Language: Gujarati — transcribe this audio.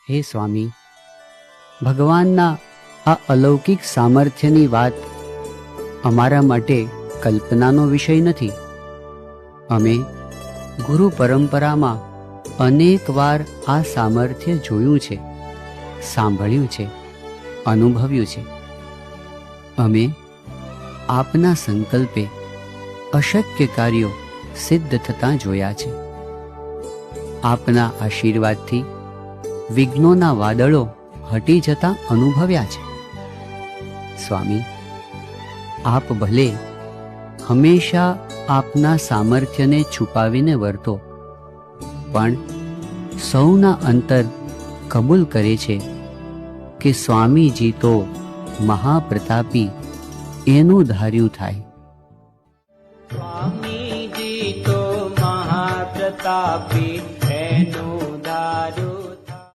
હે સ્વામી, ભગવાનના આ અલૌકિક સામર્થ્યની વાત અમારા માટે કલ્પનાનો વિષય નથી. અમે ગુરુ પરંપરામાં અનેક વાર આ સામર્થ્ય જોયું છે, સાંભળ્યું છે, અનુભવ્યું છે. અમે આપના સંકલ્પે અશક્ય કાર્યો સિદ્ધ થતાં જોયા છે. આપના આશીર્વાદથી વિઘ્નોના વાદળો હટી જતાં અનુભવ્યા છે. સ્વામી, આપ ભલે હંમેશા આપના સામર્થ્યને છુપાવીને વર્તો, પણ સૌના અંતર કબૂલ કરે છે કે સ્વામીજી તો મહાપ્રતાપી, એનું ધાર્યું થાય. સ્વામીજી તો મહાપ્રતાપી